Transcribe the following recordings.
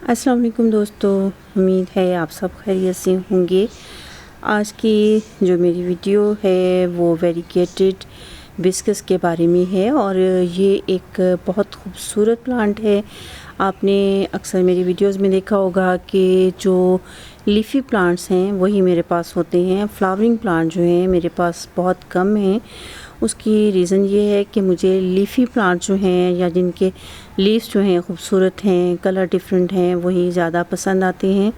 अस्सलाम वालेकुम दोस्तों, उम्मीद है आप सब खैरियत से होंगे। आज की जो मेरी वीडियो है वो वेरीगेटेड बिस्कस के बारे में है और ये एक बहुत खूबसूरत प्लांट है। आपने अक्सर मेरी वीडियोस में देखा होगा कि जो लीफी प्लांट्स हैं वही मेरे पास होते हैं। फ्लावरिंग प्लांट जो हैं मेरे पास बहुत कम हैं। उसकी रीज़न ये है कि मुझे लीफी प्लांट जो हैं या जिनके लीव्स जो हैं खूबसूरत हैं, कलर डिफरेंट हैं, वही ज़्यादा पसंद आते हैं।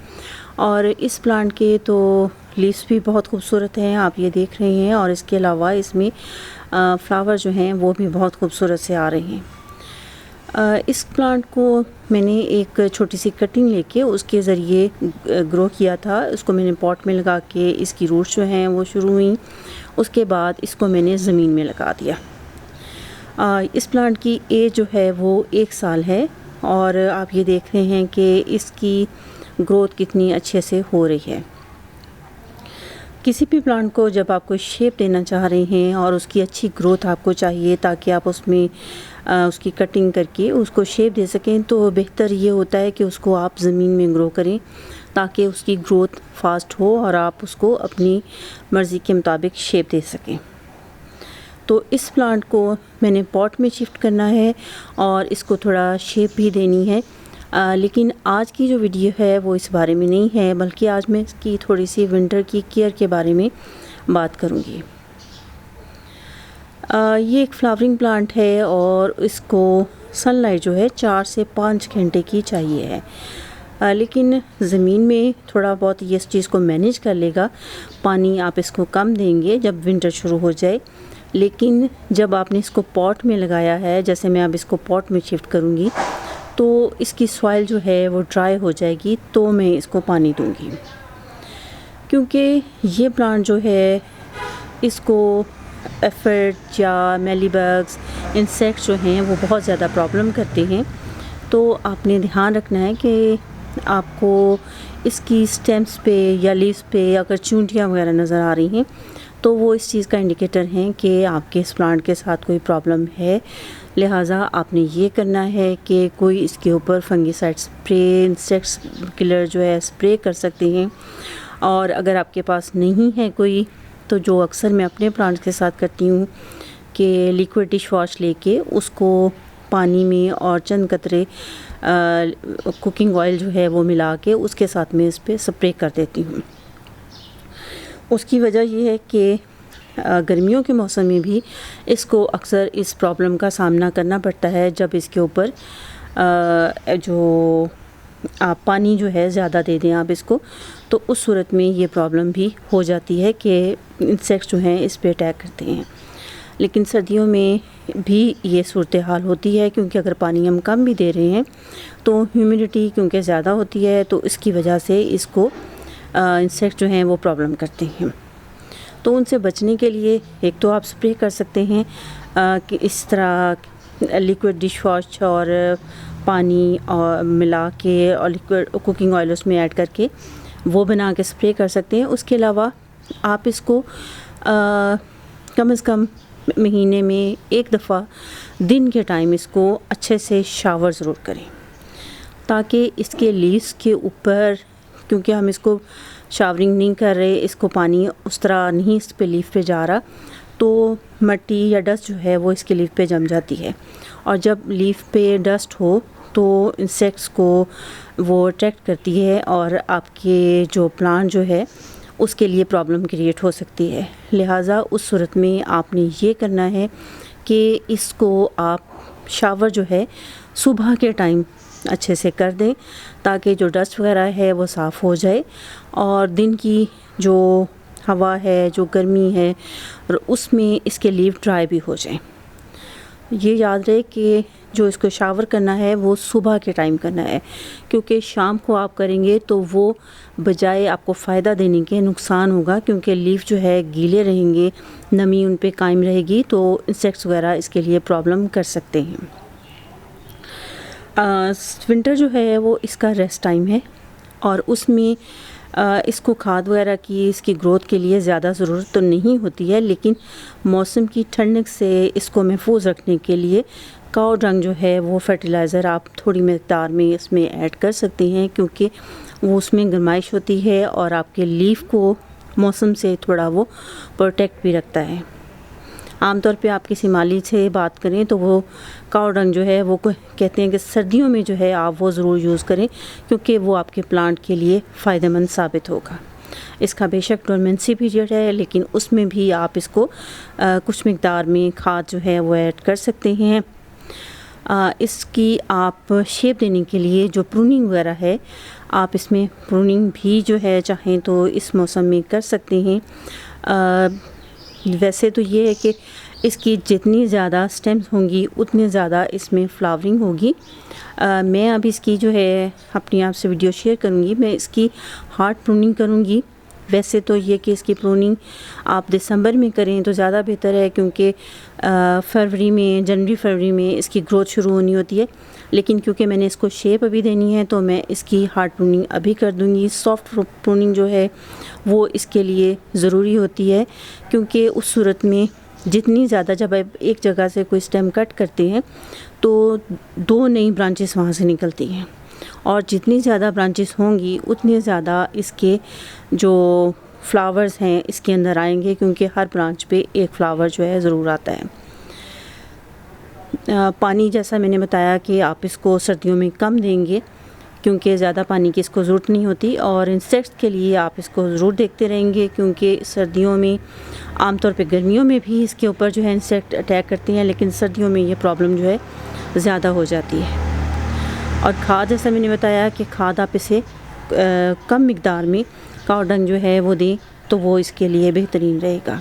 और इस प्लांट के तो लीव्स भी बहुत खूबसूरत हैं, आप ये देख रहे हैं, और इसके अलावा इसमें फ्लावर जो हैं वो भी बहुत खूबसूरत से आ रहे हैं। इस प्लांट को मैंने एक छोटी सी कटिंग लेके उसके ज़रिए ग्रो किया था। उसको मैंने पॉट में लगा के इसकी रूट्स जो हैं वो शुरू हुई। उसके बाद इसको मैंने ज़मीन में लगा दिया। इस प्लांट की एज जो है वो 1 साल है और आप ये देख रहे हैं कि इसकी ग्रोथ कितनी अच्छे से हो रही है। किसी भी प्लांट को जब आप कोई शेप देना चाह रहे हैं और उसकी अच्छी ग्रोथ आपको चाहिए ताकि आप उसमें उसकी कटिंग करके उसको शेप दे सकें, तो बेहतर ये होता है कि उसको आप ज़मीन में ग्रो करें ताकि उसकी ग्रोथ फास्ट हो और आप उसको अपनी मर्ज़ी के मुताबिक शेप दे सकें। तो इस प्लांट को मैंने पॉट में शिफ्ट करना है और इसको थोड़ा शेप भी देनी है। लेकिन आज की जो वीडियो है वो इस बारे में नहीं है, बल्कि आज मैं इसकी थोड़ी सी विंटर की केयर के बारे में बात करूँगी। ये एक फ्लावरिंग प्लांट है और इसको सनलाइट जो है 4 से 5 घंटे की चाहिए है। लेकिन ज़मीन में थोड़ा बहुत ये इस चीज़ को मैनेज कर लेगा। पानी आप इसको कम देंगे जब विंटर शुरू हो जाए, लेकिन जब आपने इसको पॉट में लगाया है, जैसे मैं अब इसको पॉट में शिफ्ट करूँगी, तो इसकी सॉइल जो है वो ड्राई हो जाएगी, तो मैं इसको पानी दूँगी। क्योंकि ये प्लांट जो है इसको एफिड या मेलीबग्स, इंसेक्ट्स जो हैं वो बहुत ज़्यादा प्रॉब्लम करते हैं। तो आपने ध्यान रखना है कि आपको इसकी स्टेम्स पे या लीव्स पे अगर चूंटियाँ वगैरह नज़र आ रही हैं तो वो इस चीज़ का इंडिकेटर हैं कि आपके इस प्लांट के साथ कोई प्रॉब्लम है। लिहाजा आपने ये करना है कि कोई इसके ऊपर फंगीसाइड स्प्रे, इंसेक्ट्स किलर जो है स्प्रे कर सकते हैं। और अगर आपके पास नहीं है कोई, तो जो अक्सर मैं अपने प्लांट्स के साथ करती हूँ कि लिक्विड डिश वॉश लेके उसको पानी में और चंद कतरे कुकिंग ऑयल जो है वो मिला के उसके साथ में इस पर स्प्रे कर देती हूँ। उसकी वजह ये है कि गर्मियों के मौसम में भी इसको अक्सर इस प्रॉब्लम का सामना करना पड़ता है जब इसके ऊपर जो आप पानी जो है ज़्यादा दे दें आप इसको, तो उस सूरत में ये प्रॉब्लम भी हो जाती है कि इंसेक्ट्स जो हैं इस पे अटैक करते हैं। लेकिन सर्दियों में भी ये सूरत हाल होती है, क्योंकि अगर पानी हम कम भी दे रहे हैं तो ह्यूमिडिटी क्योंकि ज़्यादा होती है, तो इसकी वजह से इसको इंसेक्ट जो हैं वो प्रॉब्लम करते हैं। तो उनसे बचने के लिए एक तो आप स्प्रे कर सकते हैं कि इस तरह लिक्विड डिश वॉश और पानी और मिला के और लिक्विड कुकिंग ऑयल उसमें ऐड करके वो बना के स्प्रे कर सकते हैं। उसके अलावा आप इसको कम से कम महीने में 1 दफ़ा दिन के टाइम इसको अच्छे से शावर ज़रूर करें, ताकि इसके लीव्स के ऊपर, क्योंकि हम इसको शावरिंग नहीं कर रहे, इसको पानी उस तरह नहीं इस पे लीफ पे जा रहा, तो मिट्टी या डस्ट जो है वो इसके लीफ पे जम जाती है। और जब लीफ पे डस्ट हो तो इंसेक्ट्स को वो अट्रैक्ट करती है और आपके जो प्लांट जो है उसके लिए प्रॉब्लम क्रिएट हो सकती है। लिहाजा उस सूरत में आपने ये करना है कि इसको आप शावर जो है सुबह के टाइम अच्छे से कर दें, ताकि जो डस्ट वगैरह है वो साफ़ हो जाए और दिन की जो हवा है, जो गर्मी है, और उसमें इसके लीव ड्राई भी हो जाए। ये याद रहे कि जो इसको शावर करना है वो सुबह के टाइम करना है, क्योंकि शाम को आप करेंगे तो वो बजाय आपको फ़ायदा देने के नुकसान होगा, क्योंकि लीफ जो है गीले रहेंगे, नमी उन पे कायम रहेगी, तो इंसेक्ट्स वगैरह इसके लिए प्रॉब्लम कर सकते हैं। विंटर जो है वो इसका रेस्ट टाइम है और उसमें इसको खाद वगैरह की इसकी ग्रोथ के लिए ज़्यादा ज़रूरत तो नहीं होती है, लेकिन मौसम की ठंडक से इसको महफूज रखने के लिए काऊ डंग जो है वो फर्टिलाइज़र आप थोड़ी मकदार में इसमें ऐड कर सकते हैं, क्योंकि वो उसमें गर्माइश होती है और आपके लीफ को मौसम से थोड़ा वो प्रोटेक्ट भी रखता है। आमतौर पे आप किसी माली से बात करें तो वो काऊ डंग जो है वो कहते हैं कि सर्दियों में जो है आप वो ज़रूर यूज़ करें, क्योंकि वो आपके प्लांट के लिए फ़ायदेमंद साबित होगा। इसका बेशक डोरमेंसी पीरियड है, लेकिन उसमें भी आप इसको कुछ मकदार में खाद जो है वो ऐड कर सकते हैं। इसकी आप शेप देने के लिए जो प्रूनिंग वगैरह है, आप इसमें प्रूनिंग भी जो है चाहें तो इस मौसम में कर सकते हैं। वैसे तो ये है कि इसकी जितनी ज़्यादा स्टेम्स होंगी उतनी ज़्यादा इसमें फ्लावरिंग होगी। मैं अब इसकी जो है अपनी आप से वीडियो शेयर करूँगी। मैं इसकी हार्ड प्रूनिंग करूँगी। वैसे तो ये कि इसकी प्रूनिंग आप दिसंबर में करें तो ज़्यादा बेहतर है, क्योंकि जनवरी फरवरी में इसकी ग्रोथ शुरू होनी होती है। लेकिन क्योंकि मैंने इसको शेप अभी देनी है तो मैं इसकी हार्ड प्रूनिंग अभी कर दूँगी। सॉफ्ट प्रूनिंग जो है वो इसके लिए ज़रूरी होती है, क्योंकि उस सूरत में जितनी ज़्यादा, जब आप एक जगह से कोई स्टेम कट करते हैं तो 2 नई ब्रांचेस वहाँ से निकलती हैं, और जितनी ज़्यादा ब्रांचेस होंगी उतनी ज़्यादा इसके जो फ्लावर्स हैं इसके अंदर आएंगे, क्योंकि हर ब्रांच पे एक फ्लावर जो है ज़रूर आता है। पानी जैसा मैंने बताया कि आप इसको सर्दियों में कम देंगे, क्योंकि ज़्यादा पानी की इसको ज़रूरत नहीं होती। और इंसेक्ट्स के लिए आप इसको ज़रूर देखते रहेंगे, क्योंकि सर्दियों में आमतौर पे, गर्मियों में भी इसके ऊपर जो है इंसेक्ट अटैक करते हैं, लेकिन सर्दियों में ये प्रॉब्लम जो है ज़्यादा हो जाती है। और खाद जैसा मैंने बताया कि खाद आप इसे कम मिकदार में काऊ डंग जो है वो दें तो वो इसके लिए बेहतरीन रहेगा।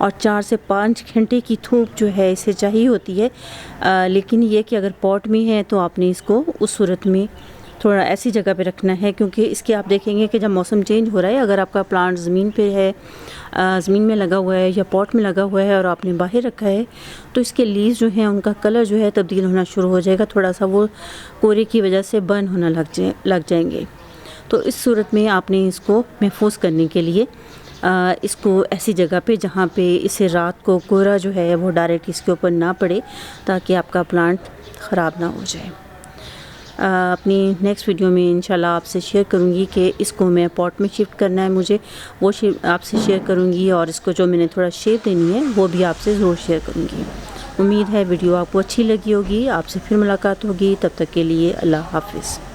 और 4 से 5 घंटे की धूप जो है इसे चाहिए होती है। लेकिन ये कि अगर पॉट में है तो आपने इसको उस सूरत में थोड़ा ऐसी जगह पे रखना है, क्योंकि इसके आप देखेंगे कि जब मौसम चेंज हो रहा है, अगर आपका प्लांट ज़मीन पे है, ज़मीन में लगा हुआ है या पॉट में लगा हुआ है और आपने बाहर रखा है, तो इसके लीव्स जो हैं उनका कलर जो है तब्दील होना शुरू हो जाएगा। थोड़ा सा वो कोरे की वजह से बर्न होना लग जाएंगे। तो इस सूरत में आपने इसको महफूज करने के लिए इसको ऐसी जगह पे जहाँ पे इसे रात को कोहरा जो है वो डायरेक्ट इसके ऊपर ना पड़े, ताकि आपका प्लांट ख़राब ना हो जाए। अपनी नेक्स्ट वीडियो में इंशाल्लाह आपसे शेयर करूँगी कि इसको मैं पॉट में शिफ्ट करना है मुझे, वो आपसे शेयर करूँगी। और इसको जो मैंने थोड़ा शेप देनी है वो भी आपसे ज़रूर शेयर करूँगी। उम्मीद है वीडियो आपको अच्छी लगी होगी। आपसे फिर मुलाकात होगी, तब तक के लिए अल्लाह हाफ़िज़।